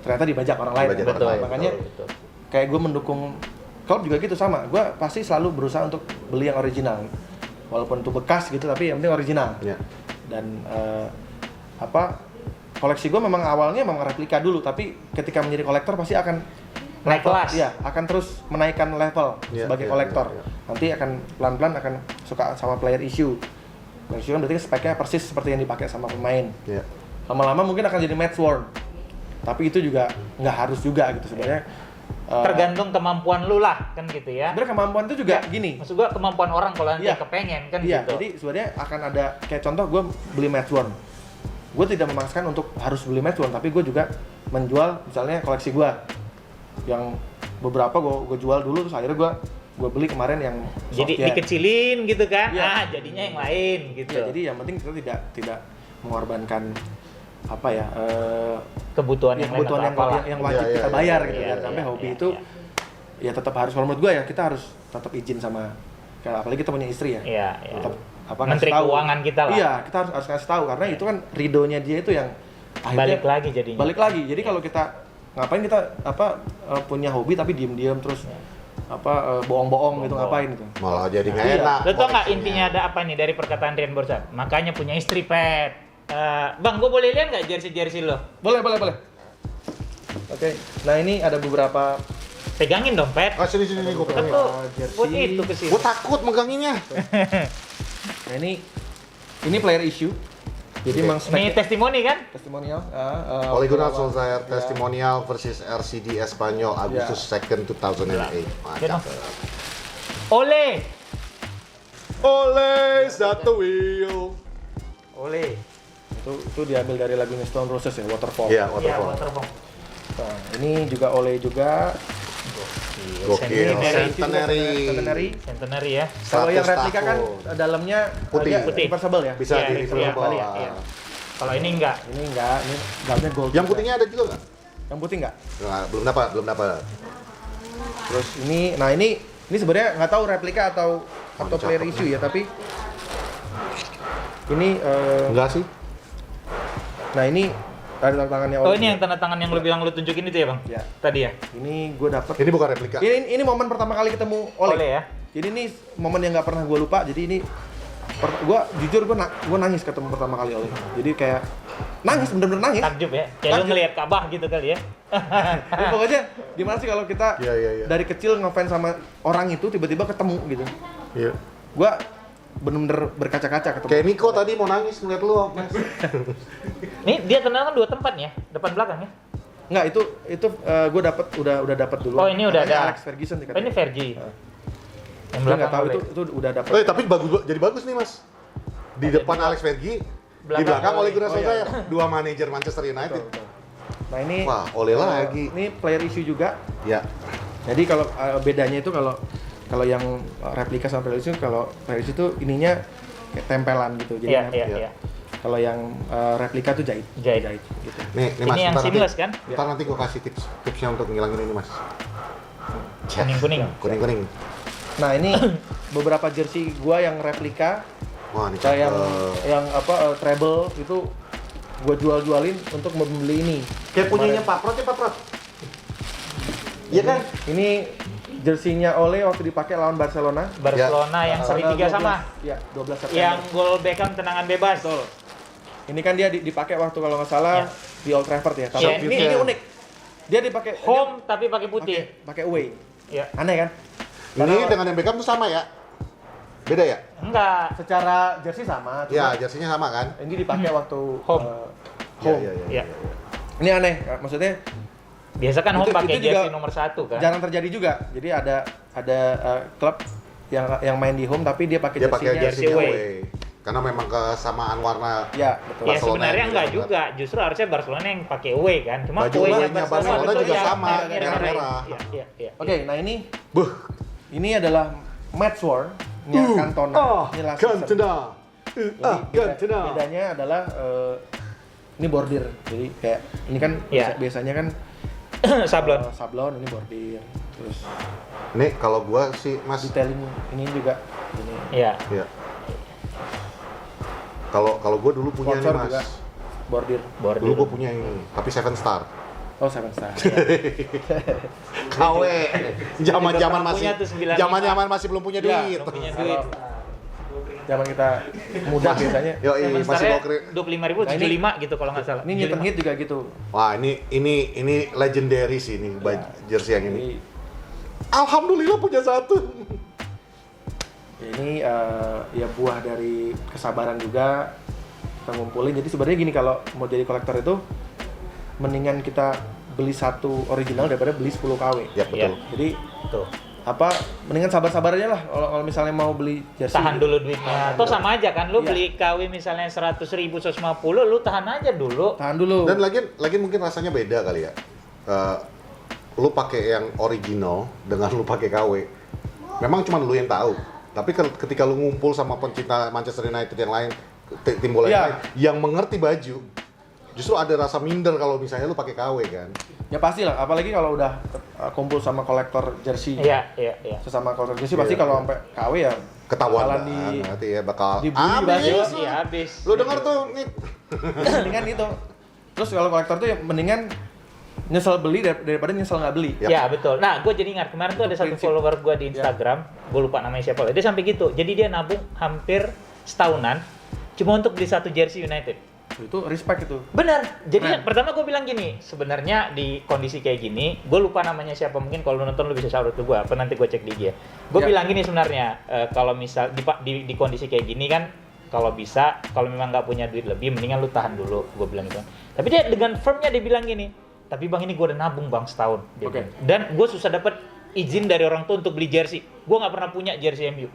ternyata dibajak orang lain. Dibajak kan? Betul, lain, Makanya betul. kayak gue mendukung klub juga gitu sama. Gue pasti selalu berusaha untuk beli yang original. Walaupun itu bekas gitu, tapi yang penting original. Ya. Dan koleksi gue memang awalnya memang replika dulu, tapi ketika menjadi kolektor pasti akan Naik kelas. Iya, akan terus menaikkan level Iya, sebagai iya, kolektor. iya, iya. Nanti akan pelan-pelan akan suka sama player issue. Player issue kan berarti speknya persis seperti yang dipakai sama pemain. Ya. Lama-lama mungkin akan jadi match worn. Tapi itu juga nggak harus juga gitu sebenarnya. tergantung kemampuan lu lah kan gitu ya. Sebenarnya kemampuan itu juga gini. Maksud gua kemampuan orang kalau nanti Iya. kepengen kan Iya, gitu. jadi sebenarnya akan ada kayak contoh gue beli Matchworn. Gue tidak memaksakan untuk harus beli Matchworn, tapi gue juga menjual misalnya koleksi gue yang beberapa gue jual dulu, terus akhirnya gue beli kemarin yang jadi software. dikecilin gitu kan. Iya. Jadinya yang lain gitu. Ya, jadi yang penting kita tidak mengorbankan apa ya kebutuhan yang kebutuhan lain atau apalah. yang wajib Iya, kita iya, bayar iya, gitu iya, kan. Sampai iya, hobi iya, itu iya. ya tetap harus, kalau menurut gue ya kita harus tetap izin sama, kayak apalagi kita punya istri ya. Iya, iya. Tetap Menteri ngasih tahu. Keuangan kita lah. Iya, kita harus kasih tahu karena itu kan ridonya dia itu yang akhirnya Balik lagi jadinya. Balik lagi. Jadi kalau kita ngapain kita punya hobi tapi diem-diem terus bohong-bohong gitu, ngapain gitu. Malah jadi nggak Iya. enak. Lo tau nggak koleksinya. intinya ada apa nih dari perkataan Rian Borsan? Makanya punya istri, Pet. Bang, gue boleh lihat nggak jersey lo? Boleh. Oke. Nah, ini ada beberapa Pegangin dong, Pet. Ah, sini gue Kan pegang. tuh jersey. buat itu ke sini. Gue takut meganginnya. Nah, ini player issue. Jadi memang Ini testimoni kan? testimonial. Ole Gunnar beberapa- Solskjaer ya. testimonial versus RCD Espanyol Agustus 2nd 2008. Gitu. Mantap. Ole. Ole the wheel. Ole. Itu diambil dari lagunya Stone Roses ya, Waterfall. Iya, Iya, waterfall. waterfall. Nah, ini juga Ole juga. Gokil. Centenary. Centenary ya. Kalau yang 100 replika kan tahun. dalamnya Putih. dia Putih. reversible ya. Bisa Iya, di iya, reversible. iya, iya. Kalau ini enggak. Ini enggak, ini dalamnya gold. Yang juga. putihnya ada juga nggak? Yang putih enggak? Nggak, belum dapat. Terus ini sebenarnya nggak tahu replika atau Cakep player nih. issue ya, tapi ini Enggak sih. nah ini ada tangannya Oh, ini yang tanda tangan yang lu bilang lu tunjukin itu ya, Bang? Ya. Tadi ya? Ini gue dapet. Ini bukan replika. Ini momen pertama kali ketemu Ole. Ole ya? Jadi ini momen yang nggak pernah gue lupa. Jadi ini gue jujur gue nangis ketemu pertama kali Ole. Jadi kayak nangis, bener-bener nangis. Takjub ya? Kayak lu Takjub. ngelihat Ka'bah gitu kali ya? Jadi pokoknya gimana sih kalau kita Iya. dari kecil ngefans sama orang itu tiba-tiba ketemu gitu. Iya. Gue bener-bener berkaca-kaca ketemu. Kayak Niko tadi mau nangis ngeliat lu, Mas. Nih dia tendangan 2 tempat ya? Depan belakang ya? Nggak, itu gue udah dapet dulu. Oh, ini udah Katanya ada. Alex Ferguson Oh, ini Vergi. Yang Gue nggak tahu Ole. itu udah dapet. Tapi jadi bagus nih, Mas. Di Ada depan dua. Alex Fergie, di Belakang belakang Ole. Ole Gunnar Oh, iya. Solskjaer. Dua manajer Manchester United. Betul. Nah ini Wah, Ole lagi. Ini player issue juga. Ya. Jadi kalau bedanya itu kalau yang replika sama player issue, kalau player issue itu ininya kayak tempelan gitu. Jadi Iya, iya. iya. kalau yang replika tuh jahit. Jahit. gitu. Nih Mas. Ini yang ntar seamless kan? Ntar nanti gua kasih tipsnya untuk ngilangin ini, Mas. Kuning-kuning. Kuning-kuning. Nah ini beberapa jersey gua yang replika, Wah, ini kayak cakep. yang treble itu gua jual-jualin untuk membeli ini. Kayak punyanya Pak Prot ya, Pak Prot. Iya kan? Ini jersinya Ole waktu dipakai lawan Barcelona. Barcelona yang seri Tanggal 3 sama. 12 Iya, 12 September. Yang gol Beckham tendangan bebas. Betul. Ini kan dia dipakai waktu kalau nggak salah Ya. di Old Trafford ya. Tapi Iya, ini iya. unik. Dia dipakai Home tapi pakai dia putih. pakai away. Ya. Aneh kan? Ini Karena dengan yang Beckham tuh sama ya? Beda ya? Enggak. secara jersey sama, Ya, cuma jersinya sama kan? ini dipakai waktu Home. home. Iya. Ini aneh, maksudnya Biasa kan home Itu- pakai itu juga jersey nomor 1 kan? jarang terjadi juga. Jadi ada klub yang main di home tapi dia pakai Dia pakai jersinya. jersey jersey away. away. Karena memang kesamaan warna. Ya, betul. Ya Barcelona sebenarnya yang enggak bilang, juga, justru harusnya Barcelona yang pakai away kan. Cuma Baju away-nya away-nya Barcelona betul juga yang sama, merah-merah. merah. Iya. Oke, nah ini Buh. adalah Matchworn-nya Cantona. Ini last season. Cantona. Jadi bedanya adalah ini bordir. Jadi kayak ini kan Iya. biasanya kan Sablon. sablon, ini bordir. Terus Nih kalau gua sih Mas, detailing ini juga ini. Iya. ya. Kalau gua dulu punya nih Sponsor Mas. juga bordir. Dulu gua punya ini, tapi 7 star. Oh, 7 star. KW. Zaman-zaman pernah masih punya tuh 95. zaman-zaman masih belum punya Ya, duit. Belum punya Kalau duit. zaman kita muda biasanya. Yo, Zaman masih startnya gokre. 25.000, Nah, ini- 75 gitu kalau nggak salah. Ini Newton Heat juga gitu. Wah, ini legendary sih ini jersey yang ini. Jadi Alhamdulillah punya satu. ini ya buah dari kesabaran juga kita ngumpulin. Jadi sebenarnya gini, kalau mau jadi kolektor itu mendingan kita beli satu original daripada beli 10 KW. Ya betul. Jadi Tuh. mendingan sabar-sabar aja lah kalau misalnya mau beli jersey. Tahan dulu duitnya. Atau sama aja kan, lu Iya. beli KW misalnya 100.000, 150, lu tahan aja dulu. Tahan dulu. Dan lagi mungkin rasanya beda kali ya. Lu pakai yang original dengan lu pakai KW. Memang cuma lu yang tahu. Tapi ketika lu ngumpul sama pencinta Manchester United yang lain, tim bola yang lain, yang mengerti baju, justru ada rasa minder kalau misalnya lu pakai KW kan. Ya pasti lah, apalagi kalau udah kumpul sama kolektor jersey. Iya. Sesama kolektor jersey pasti Iya. kalau sampai KW ya Ketahuan bakalan kan, nanti ya bakal dibully pasti. Iya, habis. Lu denger tuh nih. mendingan itu. Terus kalau kolektor tuh ya mendingan nyesel beli daripada nyesel nggak beli. Ya. Ya betul. Nah, gue jadi ingat kemarin tuh ada Itu satu prinsip. follower gue di Instagram, gue lupa namanya siapa. Dia sampai gitu. Jadi dia nabung hampir setahunan cuma untuk beli satu jersey United. Itu respect itu. Benar. Jadi Keren. pertama gue bilang gini, sebenarnya di kondisi kayak gini, gue lupa namanya siapa. Mungkin kalau lu nonton lu bisa shout out ke gue. Apa nanti gue cek di IG. Gue Ya. bilang gini sebenarnya, kalau misal di kondisi kayak gini kan, kalau bisa, kalau memang nggak punya duit lebih, mendingan lu tahan dulu. Gue bilang gitu. Tapi dia dengan firmnya dia bilang gini, tapi bang ini gue udah nabung bang setahun. Dia Oke. bilang. Dan gue susah dapat izin dari orang tua untuk beli jersey. Gue nggak pernah punya jersey MU.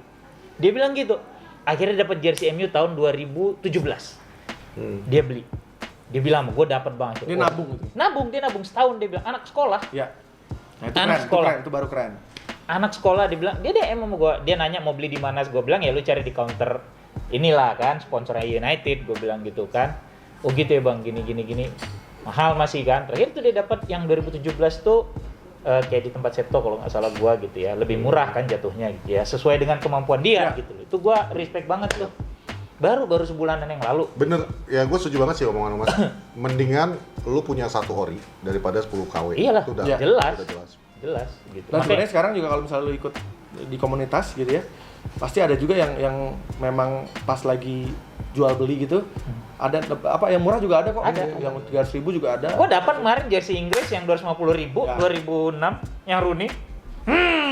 Dia bilang gitu. Akhirnya dapat jersey MU tahun 2017. Dia beli. Dia bilang, gue dapat bang. Dia nabung gitu. Dia nabung setahun. Dia bilang, anak sekolah. Ya. Nah, itu Anak keren, sekolah. itu baru keren. Anak sekolah, dia bilang, dia DM sama gue. Dia nanya mau beli di mana. Gue bilang, ya lu cari di counter inilah kan, sponsornya United. Gue bilang gitu kan. Oh gitu ya bang, gini. Mahal masih kan. Terakhir tuh dia dapat yang 2017 tuh kayak di tempat Septo kalau nggak salah gua gitu ya. Lebih murah kan jatuhnya gitu ya. Sesuai dengan kemampuan dia Ya. gitu loh. Itu gua respect banget tuh. Baru sebulanan yang lalu. Bener, ya gue setuju banget sih omongan Mas. Mendingan lu punya satu ori daripada 10 KW. Iyalah, Itu udah, Ya. jelas. udah jelas. Jelas gitu. Dan Makanya- sebenarnya sekarang juga kalau misalnya lu ikut di komunitas gitu ya, pasti ada juga yang memang pas lagi jual beli gitu, ada apa yang murah juga ada kok. Ada. Yang 300.000 juga ada. Gua dapat kemarin jersey Inggris yang 250.000 Ya. 2006 yang Rooney.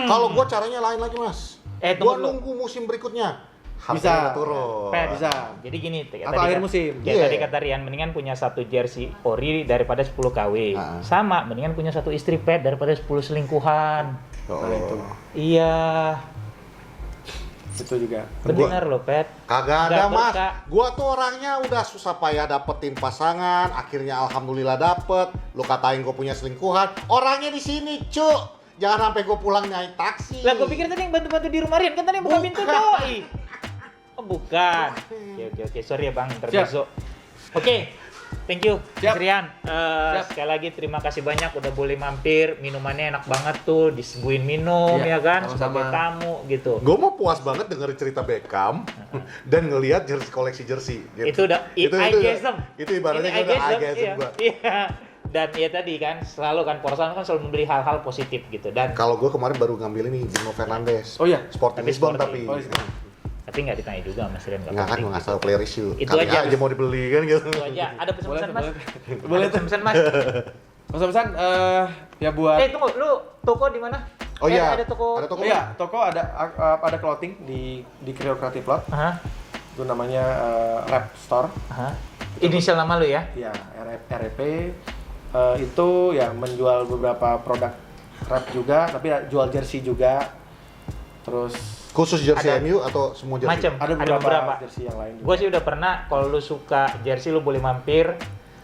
Kalau gue caranya lain lagi Mas. Tunggu Gua dulu. nunggu musim berikutnya. Bisa. Harganya turun. Pet. Bisa. Jadi gini, kayak Atau akhir musim. Ya Iya. tadi kata Rian, mendingan punya satu jersey ori daripada 10 KW. Sama, mendingan punya satu istri pet daripada 10 selingkuhan. Oh. Nah, itu. Iya, Itu juga. benar loh pet. Kagak ada Nggak Mas. berkah. Gua tuh orangnya udah susah payah dapetin pasangan, akhirnya alhamdulillah dapet. Lu katain gue punya selingkuhan, orangnya di sini, cuk. Jangan sampai gue pulang naik taksi. Lah gue pikir tadi yang bantu-bantu di rumah Rian, kan tadi yang buka pintu Bukan. doi. Oh bukan. Oke, sorry ya bang, terbesok. Oke, thank you Siap. Mas Rian. Siap. Sekali lagi terima kasih banyak udah boleh mampir. Minumannya enak banget tuh, disuguhin minum Iya, ya kan, sama-sama. sebagai tamu gitu. Gue mau puas banget dengerin cerita Beckham dan ngelihat koleksi jersey. Gitu. Itu udah eye-gasm. Itu ibaratnya Ini udah eye-gasm, eye-gasm iya. gua. Iya. Dan ya tadi kan selalu kan Porsan kan selalu memberi hal-hal positif gitu dan Kalau gue kemarin baru ngambil ini Bruno Fernandes. Oh iya? Sporting Tapi Lisbon sporting. tapi. Oh, iya. tapi nggak ditanya juga Mas Rian Nggak kan, penting. nggak salah player issue. Itu Kali aja. mau dibeli kan gitu. Itu aja. Ada pesan-pesan Mas? Boleh Ada pesan-pesan Mas? Pesan-pesan ya buat Tunggu, lu toko di mana? Oh iya. Ada toko. Ada toko. Oh iya, toko ada clothing di Creo Creative Lot. Aha, Itu namanya Rap Store. aha. Inisial nama lu ya? Ya, REP. Itu ya menjual beberapa produk rap juga, tapi jual jersey juga. Terus Khusus jersey Ada. MU atau semua jersey? Macem. ada beberapa jersey yang lain juga. Gue sih udah pernah, kalau lu suka jersey lu boleh mampir.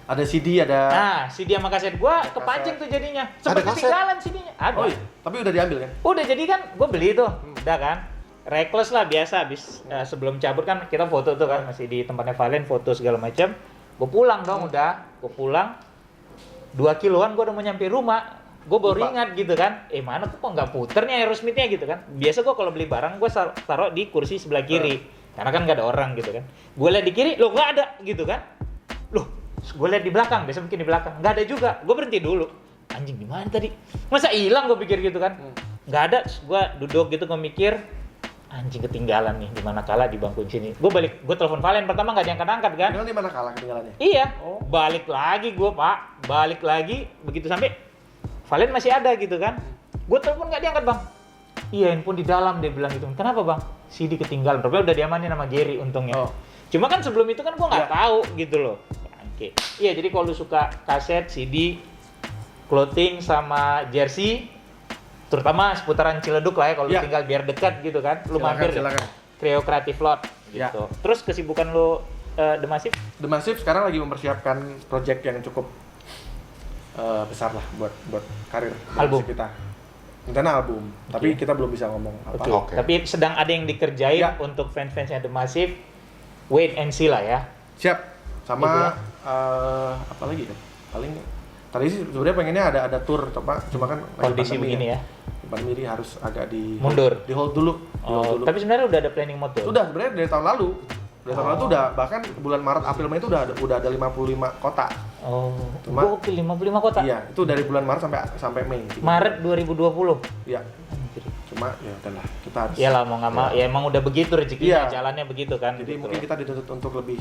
Ada CD, ada. Nah, CD sama kaset gue Ada kepancing kaset. tuh jadinya. Ada Seperti kaset? ketinggalan CD-nya. Ada. Oh iya, tapi udah diambil kan? Udah jadi kan, gue beli tuh. Udah kan. Reckless lah biasa, habis sebelum cabut kan kita foto tuh kan, masih di tempatnya Valen, foto segala macam. Gue pulang dong udah. Gue pulang 2 kiloan gue udah mau nyampe rumah. Gue baru Lupa. ingat gitu kan, mana kok nggak puternya Aerosmith-nya gitu kan. Biasa gue kalau beli barang gue taruh di kursi sebelah kiri, karena kan nggak ada orang gitu kan. Gue lihat di kiri, loh nggak ada gitu kan. Loh, gue lihat di belakang, biasa mungkin di belakang, nggak ada juga. Gue berhenti dulu, anjing di mana tadi? Masa hilang gue pikir gitu kan. Nggak ada, gue duduk gitu gue mikir, anjing ketinggalan nih di mana kala di bangku sini. Gue balik, gue telepon Valen pertama nggak diangkat-angkat kan. Ketinggalan di mana kalah ketinggalannya? Iya, Oh. balik lagi gue pak, balik lagi begitu sampai Valen masih ada gitu kan. Gue telepon nggak diangkat bang. Iya handphone di dalam dia bilang gitu. Kenapa bang? CD ketinggalan. Rupanya udah diamanin sama Jerry untungnya. Oh. Cuma kan sebelum itu kan gue nggak Ya. tahu gitu loh. Oke. Iya jadi kalau lu suka kaset, CD, clothing sama jersey, terutama seputaran Ciledug lah ya, kalau lu Ya. tinggal biar dekat gitu kan, lu mampir Silakan. Creo Creative Lot Ya. gitu. Terus kesibukan lu The Massive? The Massive sekarang lagi mempersiapkan project yang cukup besar lah buat karir Album? musik kita. Rencana album, tapi kita belum bisa ngomong apa. Oke. Oke. Tapi sedang ada yang dikerjain Ya. untuk fans-fansnya The Massive. Wait and see lah ya. Siap. Sama Gitu ya. apa lagi ya? Paling tadi sih sebenarnya pengennya ada tour, cuma kan lagi Kondisi pandemi begini ya. Pandemi ini harus agak Mundur. di hold dulu. Di hold Oh, dulu. tapi sebenarnya udah ada planning mode tuh. Sudah sebenarnya dari tahun lalu. Dari tahun lalu tuh udah bahkan bulan Maret April Mei itu udah ada 55 kota. Oh, Cuma- gokil 55 kota. Iya, itu dari bulan Maret sampai Mei. Maret 2020. Iya. Cuma ya udahlah, kita harus. Iyalah mau nggak mau, ya emang udah begitu rezekinya, Iya. jalannya begitu kan. Jadi gitu. mungkin kita dituntut untuk lebih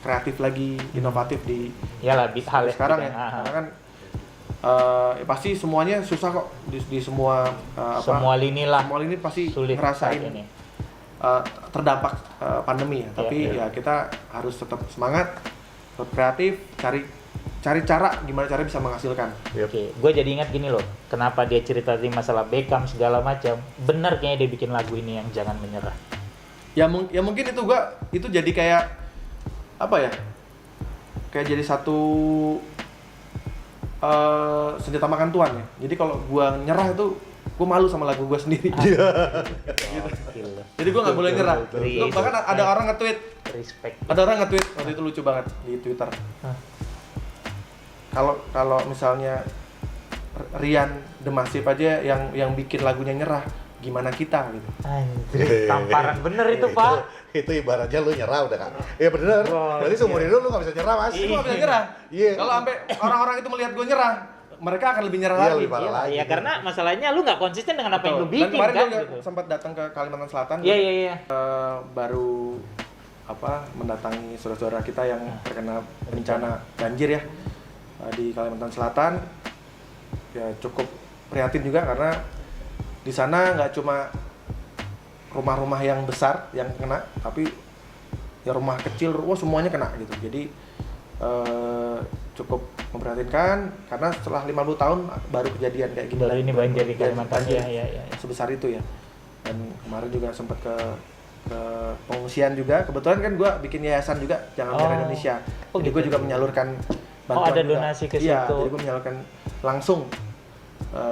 kreatif lagi, inovatif di Iyalah hal sekarang ya. gitu. Ah, Karena kan ya pasti semuanya susah kok di semua semua lini lah semua ini pasti sulit saat ngerasain ini. terdampak pandemi ya. Tapi Iya. ya kita harus tetap semangat, tetap kreatif, cari cara gimana cara bisa menghasilkan. Oke, gue jadi ingat gini loh, kenapa dia cerita tadi masalah Beckham segala macam. Bener kayaknya dia bikin lagu ini yang jangan menyerah. Ya mungkin itu jadi kayak apa ya? Kayak jadi satu senjata makan tuan ya. Jadi kalau gua nyerah itu gua malu sama lagu gua sendiri. Gokil. Jadi gua nggak boleh nyerah. Betul. Bahkan ada orang nge-tweet, Respect. waktu itu lucu banget di Twitter. Hah. Kalau misalnya Rian The Massive aja yang bikin lagunya nyerah, gimana kita gitu. Anjir, tamparan bener itu Pak. Itu ibaratnya lu nyerah udah kan. Iya bener. Wah, Berarti seumur hidup lu gak bisa nyerah, Mas. Gua nggak bisa nyerah. Iya. Kalau sampai orang-orang itu melihat gua nyerah, mereka akan lebih nyerah Iya, lagi. lebih parah. Iya, lagi. ya karena masalahnya lu nggak konsisten dengan apa yang lu Betul. Dan bikin kemarin kan gua gitu. sempat datang ke Kalimantan Selatan. Iya iya iya. Baru mendatangi saudara-saudara kita yang terkena bencana banjir ya di Kalimantan Selatan. Ya cukup prihatin juga karena di sana nggak cuma rumah-rumah yang besar yang kena, tapi ya rumah kecil, semuanya kena gitu. Jadi cukup memprihatinkan karena setelah 50 tahun baru kejadian kayak gini. Baru ini banjir di Kalimantan. Banjir Iya. sebesar itu ya. Dan kemarin juga sempat ke pengungsian juga. Kebetulan kan gue bikin yayasan juga, Jangan Menyerah Indonesia. Oh, Jadi gitu. gue juga menyalurkan bantuan ada juga. donasi ke Iya, situ. jadi gue menyalurkan langsung.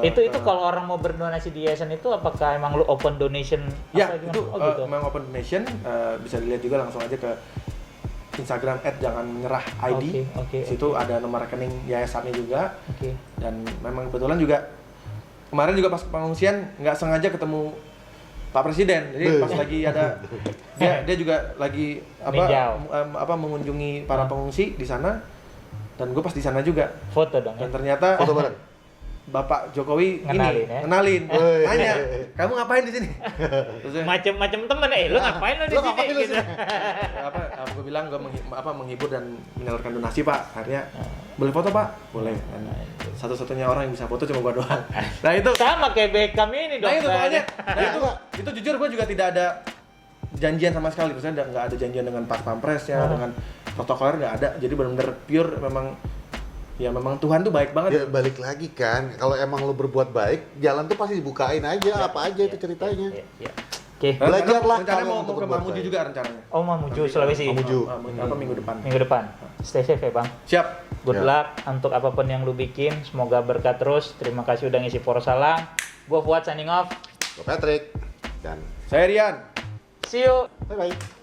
Itu kalau orang mau berdonasi di yayasan itu apakah emang lu open donation Ya, apa gimana? itu Oh gitu. memang open donation, bisa dilihat juga langsung aja ke Instagram @janganmenyerah_id. Oke. Situ ada nomor rekening yayasannya juga. Oke. Dan memang kebetulan juga kemarin juga pas pengungsian nggak sengaja ketemu Pak Presiden. Jadi pas lagi ada dia juga lagi mengunjungi para pengungsi di sana, dan gue pas di sana juga. Foto dong ya. Dan ternyata Foto bareng. Bapak Jokowi Ngenalin ya? ngenalin, Woi. nanya, kamu ngapain di sini? Terus saya, Macem-macem temen lu ngapain lu di Lu sini ngapain lu gitu. gue bilang gue menghibur dan menyalurkan donasi Pak. Akhirnya boleh foto Pak? Boleh. Dan satu-satunya orang yang bisa foto cuma gue doang. Nah itu, Sama kayak Beckham ini dong. nah itu makanya, Nah, itu jujur gue juga tidak ada janjian sama sekali. Maksudnya nggak ada janjian dengan Pak Pampresnya, dengan protokoler nggak ada. Jadi benar-benar pure memang Tuhan tuh baik banget. Ya balik lagi kan, kalau emang lu berbuat baik, jalan tuh pasti dibukain aja, apa aja itu ceritanya. Iya. Oke. Belajarlah Rencananya kalian mau untuk ke berbuat Mamuju baik. juga rencananya. Oh, Mamuju Sulawesi. Mamuju. Minggu depan. Minggu depan. Stay safe ya, Bang. Siap. Good Ya. luck untuk apapun yang lu bikin. Semoga berkat terus. Terima kasih udah ngisi Poros Salang. Gua Fuad signing off. Gue Patrick dan Saya Rian. See you. bye bye.